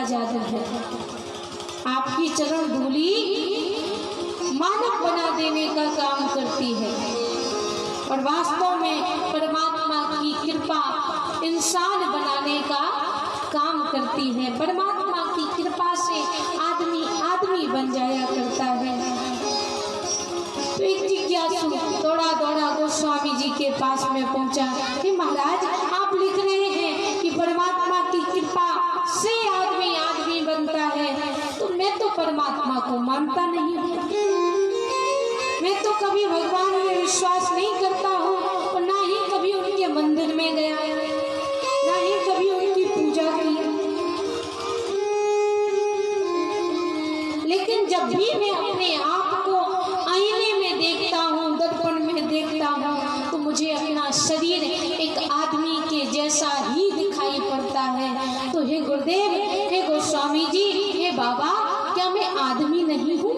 जादू है। आपकी चरण धूलि मानव बना देने का काम करती है और वास्तव में परमात्मा की कृपा इंसान बनाने का काम करती है। परमात्मा की कृपा से आदमी आदमी बन जाया करता है। तो एक जिज्ञासु दौड़ा दौड़ा गोस्वामी जी के पास में पहुंचा कि महाराज, आप लिख रहे हैं कि परमात्मा की कृपा से आदमी आदमी बनता है, तो मैं तो परमात्मा को मानता नहीं हूँ, मैं तो कभी भगवान में विश्वास नहीं करता हूँ और ना ही कभी उनके मंदिर में गया, ना ही कभी उनकी पूजा की। लेकिन जब भी मैं अपने आप को आईने में देखता हूँ, दर्पण में देखता हूँ, तो मुझे अपना शरीर एक आदमी के जैसा ही दिखाई पड़ता है। तो हे गुरुदेव, हे गोस्वामी जी, हे बाबा, क्या मैं आदमी नहीं हूँ?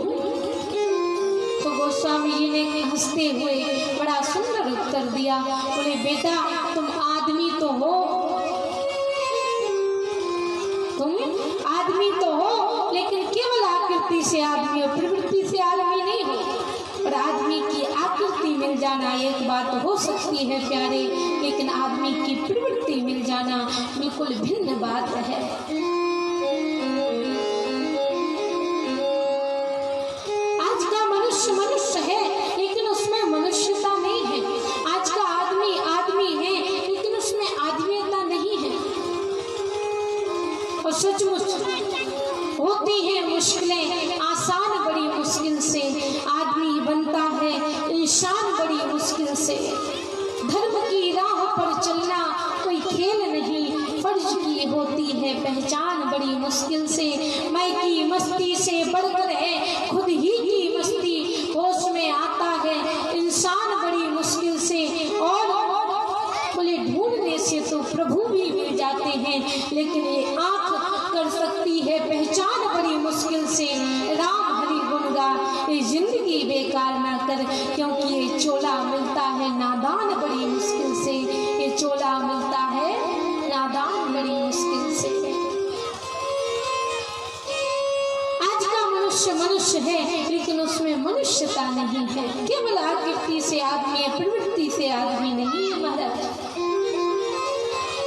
तो गोस्वामी जी ने हंसते हुए बड़ा सुंदर उत्तर दिया। बोले, बेटा, तुम आदमी तो हो, तुम आदमी तो हो, लेकिन केवल आकृति से आदमी हो, प्रवृत्ति से आदमी नहीं हो। और आदमी की आकृति मिल जाना एक बात हो सकती है प्यारे, लेकिन आदमी की प्रवृत्ति मिल जाना बिल्कुल भिन्न बात है। आज का मनुष्य मनुष्य है, लेकिन उसमें मनुष्यता नहीं है। आज का आदमी आदमी है, लेकिन उसमें आदमीयता नहीं है। और सचमुच होती है मुश्किलें, आसान बड़ी मुश्किल से आदमी बनता है, इंसान बड़ी मुश्किल से। धर्म की राह पर चलना कोई खेल नहीं, फर्ज की होती है पहचान बड़ी मुश्किल से। मैं की मस्ती से बढ़कर है खुद ही की मस्ती, होश में आता है इंसान बड़ी मुश्किल से। और बोले, ढूंढने से तो प्रभु भी मिल जाते हैं, लेकिन ये आँख कर सकती है पहचान बड़ी मुश्किल से। राम हरि गुण गा, ये जिंदगी बेकार ना कर, क्योंकि ये चोला मिलता है नादान बड़ी मुश्किल से। ये चोला मिलता है नादान बड़ी मुश्किल से। आज का मनुष्य मनुष्य है, लेकिन उसमें मनुष्यता नहीं है। केवल आकृति से आदमी है, प्रवृत्ति से आदमी नहीं है। महाराज,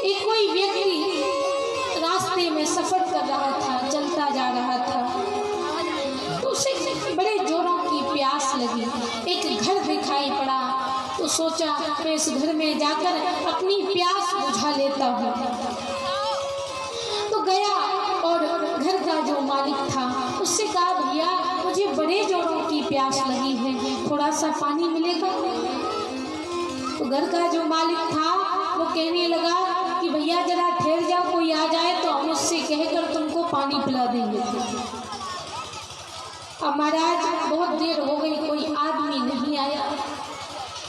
एक कोई व्यक्ति रास्ते में सफर कर रहा था, चलता जा रहा था, तो उसे बड़े जोरों की प्यास लगी। एक घर दिखाई पड़ा, तो सोचा मैं इस घर में जाकर अपनी प्यास बुझा लेता हूँ। तो गया और घर का जो मालिक था उससे कहा, भैया, मुझे बड़े जोरों की प्यास लगी है, थोड़ा सा पानी मिलेगा? तो घर का जो मालिक था वो कहने लगा कि भैया जरा ठहर जाओ, कोई आ जाए तो हम उससे कहकर तुमको पानी पिला देंगे। अब महाराज, बहुत देर हो गई, कोई आदमी नहीं आया।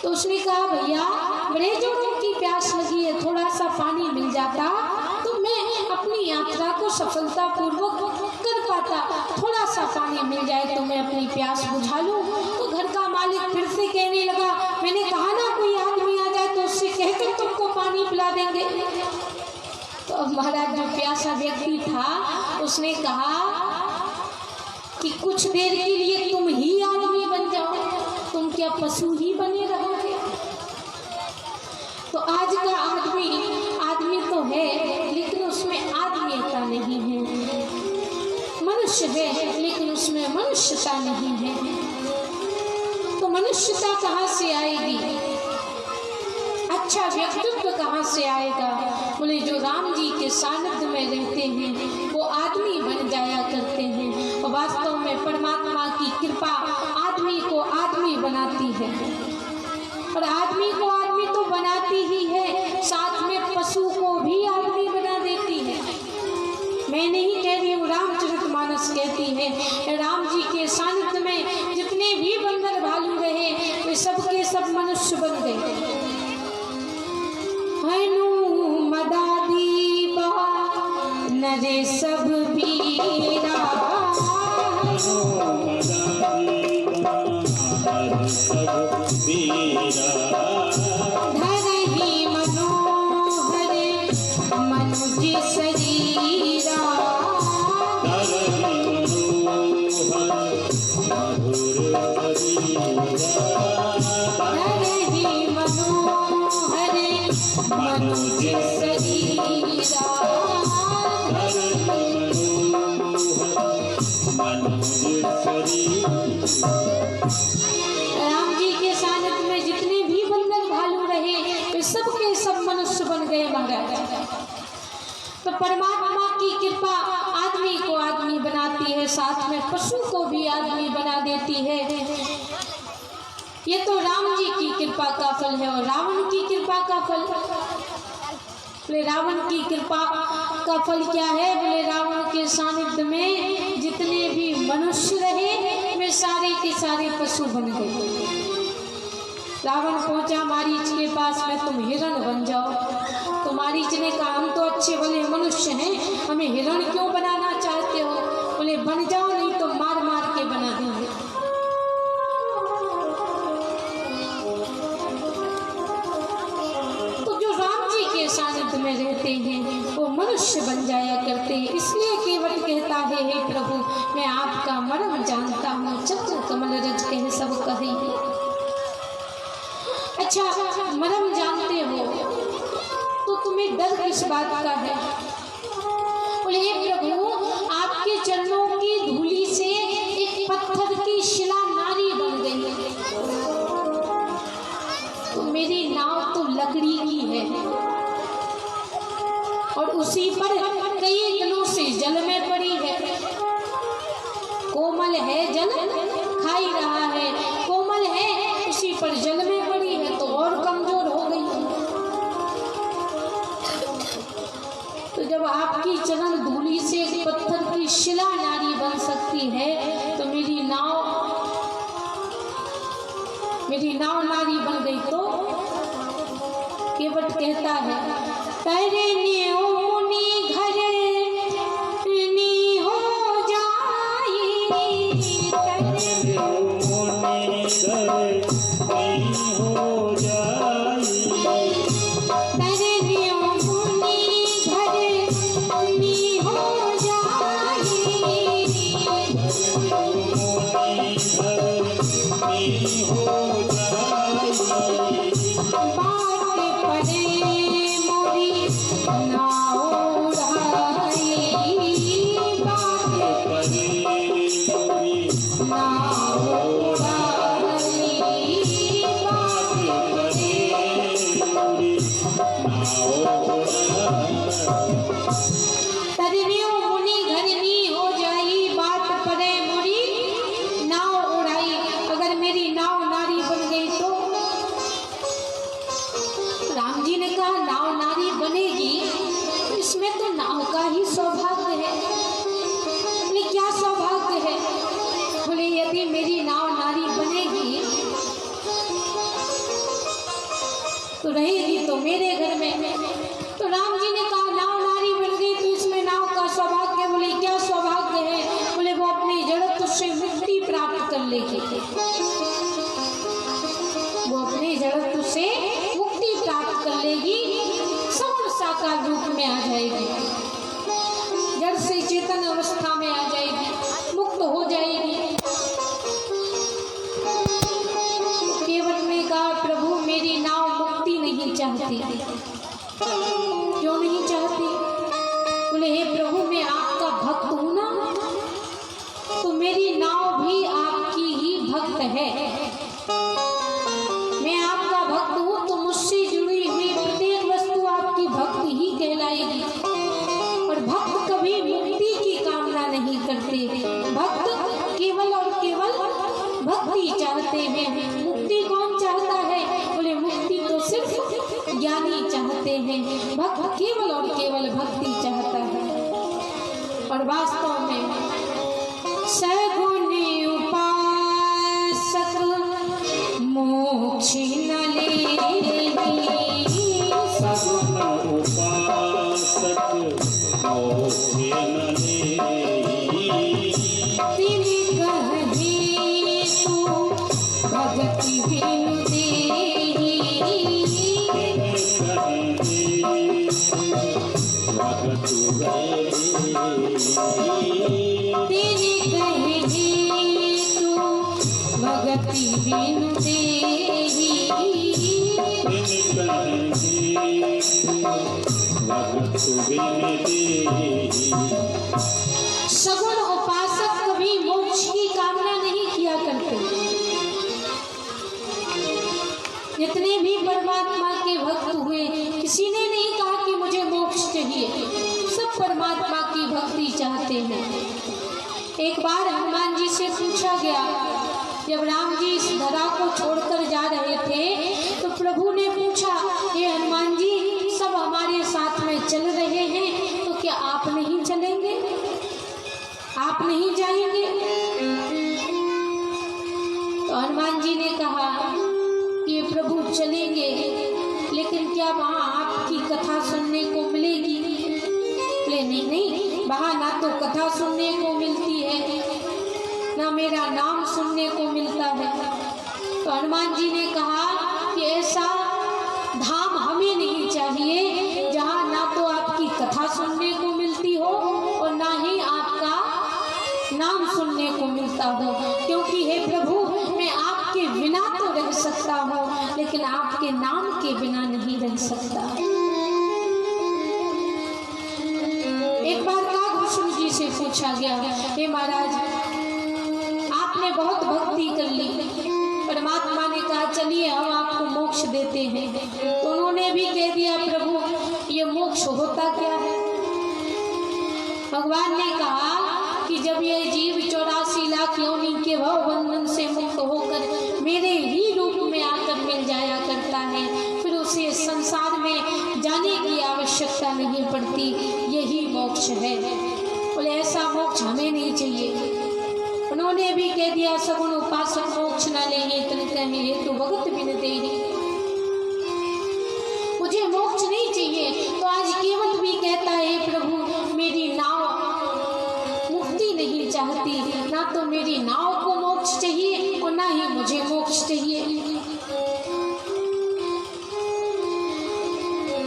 तो उसने कहा, भैया, बड़े जोरों की प्यास लगी है, थोड़ा सा पानी मिल जाता तो मैं अपनी यात्रा को सफलतापूर्वक कर पाता। थोड़ा सा पानी मिल जाए तो मैं अपनी प्यास बुझा लूँ। तो घर का मालिक फिर से कहने लगा, मैंने कहा ना कोई आदमी आ जाए तो उससे कहकर तुमको पानी पिला देंगे। तो महाराज, जो प्यासा व्यक्ति था उसने कहा कि कुछ देर के लिए तुम ही आदमी बन जाओ, तुम क्या पशु ही बने रहोगे? तो आज का आदमी आदमी तो है, लेकिन उसमें आदमीयता नहीं है। मनुष्य है, लेकिन उसमें मनुष्यता नहीं है। तो मनुष्यता कहाँ से आएगी? अच्छा व्यक्तित्व कहाँ से आएगा? बोले, जो राम जी के सानिध्य में रहते हैं वो आदमी बन जाया करते हैं। और वास्तव में परमात्मा की कृपा आदमी को आदमी बनाती है, और आदमी को आदमी तो बनाती ही है, साथ में पशु को भी आदमी बना देती है। मैं नहीं कह रही हूँ, रामचरितमानस कहती है, राम जी के सानिध्य में जितने भी बंदर भालू रहे वे सब के सब मनुष्य बन गए। मदादी नरे सब पीरा, धरहि मनोहर मनुज शरीरा। मनुज शरीरा। राम जी के सानिध्य में जितने भी बंदर भालू रहे वे सब के सब मनुष्य बन गए महाराज। तो परमात्मा की कृपा आदमी को आदमी बनाती है, साथ में पशु को भी आदमी बना देती है। ये तो राम जी की कृपा का फल है। और रावण की कृपा का फल, बोले रावण की कृपा का फल क्या है? बोले रावण के सानिध्य में जितने भी मनुष्य रहे वे सारे के सारे पशु बन गए। रावण पहुंचा मारीच के पास में, तुम हिरण बन जाओ। तो मारीच ने कहा हम तो अच्छे भले मनुष्य हैं, हमें हिरण क्यों बनाना चाहते हो? बोले बन जाओ, नहीं तो मार मार के बना देंगे। तो जो राम जी के सानिध्य में रहते हैं वो मनुष्य बन जाया करते हैं। इसलिए केवल कहता है, हे प्रभु मैं आपका मर्म जानता हूँ, चक्र कमल रज कह सब कहे। अच्छा मर्म जानते हो तो तुम्हें डर किस बात का है? बोले हे प्रभु आपके चरणों की धूली से एक पत्थर की शिला नारी बन गई है, तो मेरी नाव तो लकड़ी की है और उसी पर कई दिनों से जल में पड़ी है। कोमल है जल खा ही रहा है, कोमल है उसी पर जल में पड़ी है तो और कमजोर हो गई। तो जब आपकी चरण धूली से एक पत्थर की शिला नारी बन सकती है तो मेरी नाव नारी बन गई। तो केवट कहता है, तेरे न्योनी घर नी हो जाई, तेरे न्योनी घर नी हो जाई, तेरे न्योनी घर नी हो जाई, बात पड़े मोरी नाव उड़ाई, बात पड़े मोरी नाव उड़ाई, बात पड़े मोरी नाव उड़ाई। तरियो मुनि घरनी हो जाई, बात पड़े मोरी नाव उड़ाई। अगर मेरी नाव नारी बन गई तो राम जी ने कहा नाव नारी बनेगी तो इसमें तो नाव का ही सौभाग्य है। बोले क्या सौभाग्य है? बोले यदि मेरी नाव नारी बनेगी तो रहेगी तो मेरे घर में। तो राम जी ने कहा नाव नारी बन गई तो इसमें नाव का सौभाग्य। बोले क्या सौभाग्य है? बोले वो अपनी जड़त्व से मुक्ति प्राप्त कर लेगी, वो अपने जड़त्व से मुक्ति प्राप्त कर लेगी, सगुण साकार रूप में आ जाएगी, जड़ से चेतन अवस्था में आ जाएगी, मुक्त हो जाएगी। केवट ने कहा प्रभु मेरी नाव मुक्ति नहीं चाहती। क्यों नहीं चाहती? बोले हे प्रभु मैं आपका भक्त हूं ना, तो मेरी नाव भी आपकी ही भक्त है। मैं आपका भक्त हूँ तो मुझसे जुड़ी हुई प्रत्येक वस्तु आपकी भक्ति ही कहलाएगी। और भक्त कभी मुक्ति की कामना नहीं करते, भक्त केवल और केवल भक्ति चाहते हैं। मुक्ति कौन चाहता है? बोले मुक्ति तो सिर्फ ज्ञानी चाहते हैं, भक्त केवल और केवल भक्ति चाहता है। और वास्तव में सगुण उपासक मोक्ष न लेगी, सगुण उपासक मोक्ष न लेगी, तिन कहे तू भगति बिनु देही, तेरी कहे तू भगति बिनु देही, सगुण उपासक कभी मोक्ष की कामना नहीं किया करते। जितने भी परमात्मा के भक्त हुए, किसी ने नहीं कहा कि मुझे मोक्ष चाहिए, सब परमात्मा की भक्ति चाहते हैं। एक बार हनुमान जी से पूछा गया, जब राम जी इस धरा को छोड़कर जा रहे थे तो प्रभु ने पूछा, हे हनुमान जी, सब हमारे साथ में चल रहे हैं, तो क्या आप नहीं चलेंगे, आप नहीं जाएंगे? तो हनुमान जी ने कहा कि प्रभु चलेंगे, लेकिन क्या वहाँ आपकी कथा सुनने को मिलेगी? बोले नहीं, वहाँ ना तो कथा सुनने को मिलती है, ना मेरा नाम सुनने को मिलता है। तो हनुमान जी ने कहा कि ऐसा धाम हमें नहीं चाहिए जहाँ ना तो आपकी कथा सुनने को मिलती हो और ना ही आपका नाम सुनने को मिलता हो, क्योंकि हे प्रभु, मैं आपके बिना तो रह सकता हूँ, लेकिन आपके नाम के बिना नहीं रह सकता। एक बार काकभूषण जी से पूछा गया, हे महाराज, आपने बहुत भक्ति कर ली, परमात्मा ने कहा चलिए हम आपको मोक्ष देते हैं। तो उन्होंने भी कह दिया, प्रभु ये मोक्ष होता क्या है? भगवान ने कहा कि जब यह जीव 84 लाख योनि के भव बंधन से मुक्त होकर मेरे ही रूप में आकर मिल जाया करता है, फिर उसे संसार में जाने की आवश्यकता नहीं पड़ती, यही मोक्ष है। बोले ऐसा मोक्ष हमें नहीं चाहिए। उन्होंने भी कह दिया, सगुण उपासक मोक्ष न लेंगे तन कहे हेतु भगत बिन तेरी, मुझे मोक्ष नहीं चाहिए। तो आज केवट भी कहता है, प्रभु मेरी नाव मुक्ति नहीं चाहती, ना तो मेरी नाव को मोक्ष चाहिए और ना ही मुझे मोक्ष चाहिए।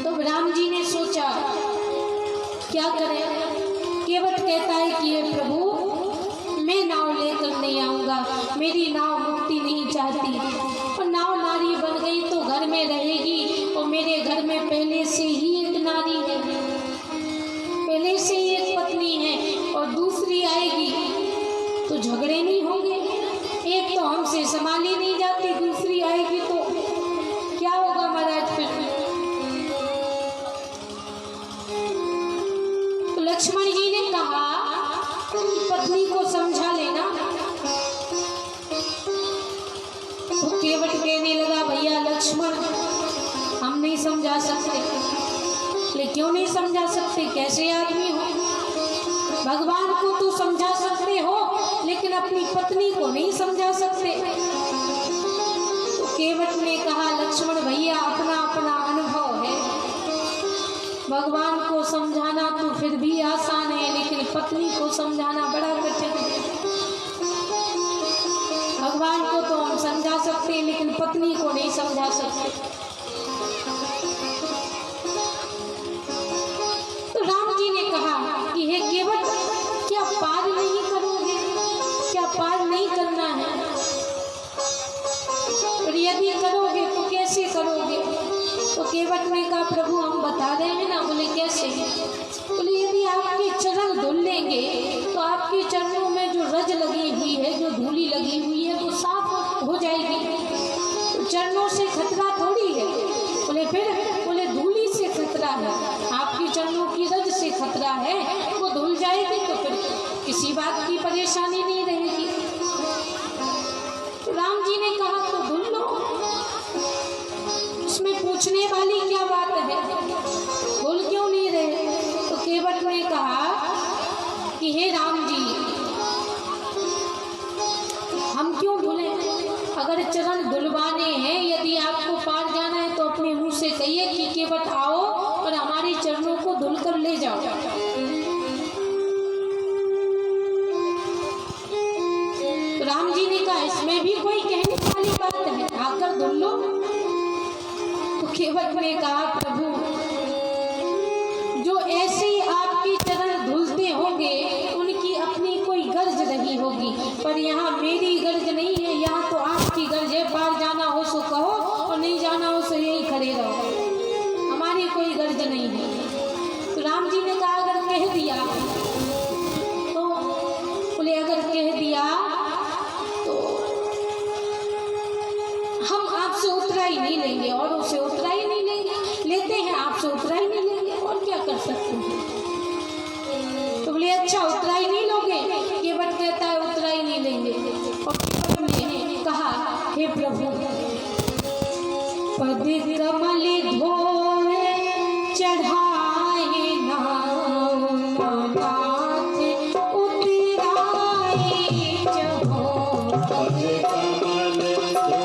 तो राम जी ने सोचा क्या करें। केवट कहता है कि हे प्रभु, मैं नाव लेकर नहीं आऊंगा, मेरी नाव मुक्ति नहीं चाहती, और नाव नारी बन गई तो घर में रहेगी, और मेरे घर में पहले से ही एक नारी है, पहले से ही एक पत्नी है, और दूसरी आएगी तो झगड़े नहीं होंगे। एक तो हमसे संभाली नहीं जाती, दूसरी आएगी तो क्या होगा महाराज फिर? तो लक्ष्मण जी ने कहा, पत्नी को समझा लेना। तो केवट कहने लगा, भैया लक्ष्मण, हम नहीं समझा सकते। लेकिन क्यों नहीं समझा सकते? कैसे आदमी हो? भगवान को तो समझा सकते हो, लेकिन अपनी पत्नी को नहीं समझा सकते। तो केवट ने कहा, लक्ष्मण भैया, अपना अपना अनुभव है, भगवान को समझाना तो फिर भी आसान है, लेकिन पत्नी को समझाना बड़ा कठिन है। भगवान को तो हम समझा सकते हैं, लेकिन पत्नी को नहीं समझा सकते। तो राम जी ने कहा कि हे केवट, क्या पार नहीं करोगे? क्या पार नहीं करना है? और यदि करोगे तो कैसे करोगे? तो केवट ने कहा, प्रभु हम बता रहे हैं ना। बोले कैसे? बोले यदि आपके चरण धुल लेंगे तो आपके चरणों में जो रज लगी हुई है, जो धूली लगी हुई है, वो साफ हो जाएगी। तो चरणों से खतरा थोड़ी है। बोले फिर? बोले धूली से खतरा है, आपके चरणों की रज से खतरा है, वो धुल जाएगी तो फिर किसी बात की परेशानी नहीं रहेगी। तो राम जी ने कहा, तो धुल लो, उसमें पूछने वाली क्या बात है, बोल क्यों नहीं रहे? तो केवट ने कहा कि हे राम जी, हम क्यों धुले? अगर चरण धुलवाने हैं, यदि आपको पार जाना है तो अपने मुंह से कहिए कि केवट आओ और हमारे चरणों को धुल कर ले जाओ। तो राम जी ने कहा, इसमें भी कोई कहने वाली बात है, आकर धुल लो। तो केवट ने कहा, प्रभु जो ऐसे ही आपके चरण धुलते होंगे, उनकी अपनी कोई गर्ज रही होगी, पर यहाँ मेरी गर्ज नहीं है, यहाँ तो आपकी गर्ज है। पार जाना हो सो कहो और नहीं जाना हो सो यही खड़े रहो। दर्द नहीं है। तो राम जी ने कहा अगर कह दिया तो, बोले अगर कह दिया तो हम आपसे उतराई नहीं लेंगे, और उसे उतराई नहीं लेंगे, लेते हैं आपसे उतराई नहीं लेंगे, और क्या कर सकते हैं। तो बोले अच्छा उतराई नहीं लोगे? केवट कहता है उतराई नहीं लेंगे। और केवट ने कहा हे प्रभु पद कमल धोए चढ़ाए नाथ उतराए जहो। पद कमल धोए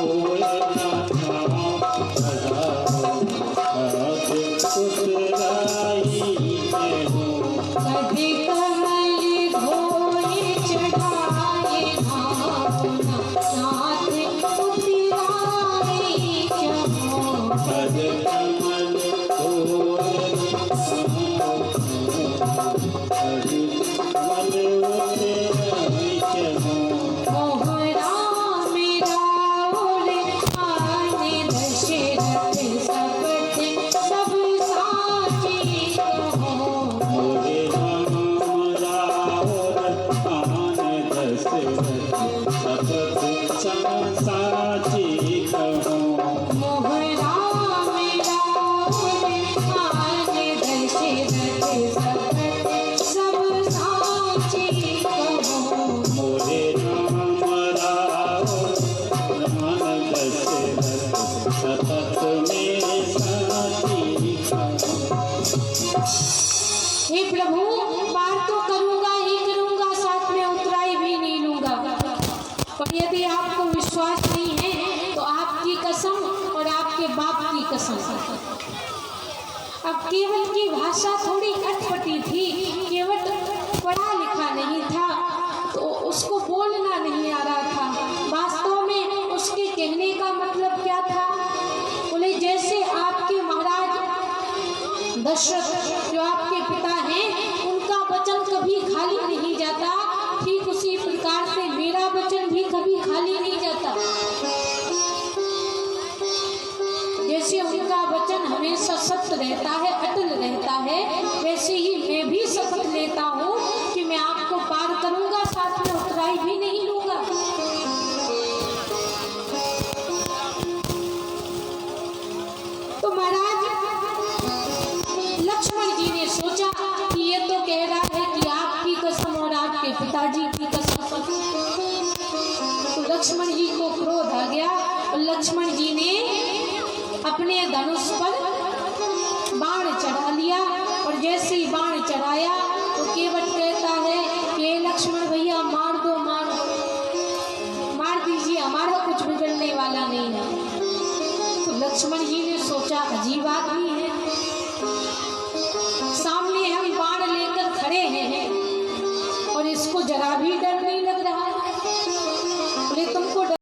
हे प्रभु पार तो करूंगा ही करूंगा, साथ में उतराई भी नहीं लूंगा। और यदि आपको विश्वास नहीं है तो आपकी कसम और आपके बाप की कसम। अब केवल की भाषा थोड़ी अटपटी थी, केवट पढ़ा लिखा नहीं था तो उसको बोलना नहीं आ रहा था। वास्तव में उसके कहने का मतलब क्या था? बोले जैसे आपके महाराज दशरथ जो आपके पिता हैं उनका वचन कभी खाली नहीं जाता, ठीक उसी प्रकार से मेरा वचन भी कभी खाली नहीं जाता। जैसे उनका वचन हमेशा सत्य रहता है, अटल रहता है, वैसे ही मैं भी शपथ लेता हूँ कि मैं आपको पार करूंगा, साथ में उतराई भी नहीं लूंगा। तो महाराज लक्ष्मण जी ने सोचा कि ये तो कह रहा है कि आपकी कसम और आपके पिताजी की कसम। तो लक्ष्मण जी को क्रोध आ गया और लक्ष्मण जी ने अपने धनुष पर बाण चढ़ा लिया। और जैसे ही बाण चढ़ाया तो केवट कहता है कि लक्ष्मण भैया मार दो, मार दीजिए, हमारा कुछ बिगड़ने वाला नहीं है। तो लक्ष्मण जी ने सोचा अजीब आदमी है, सामने हम बाण लेकर खड़े हैं और इसको जरा भी डर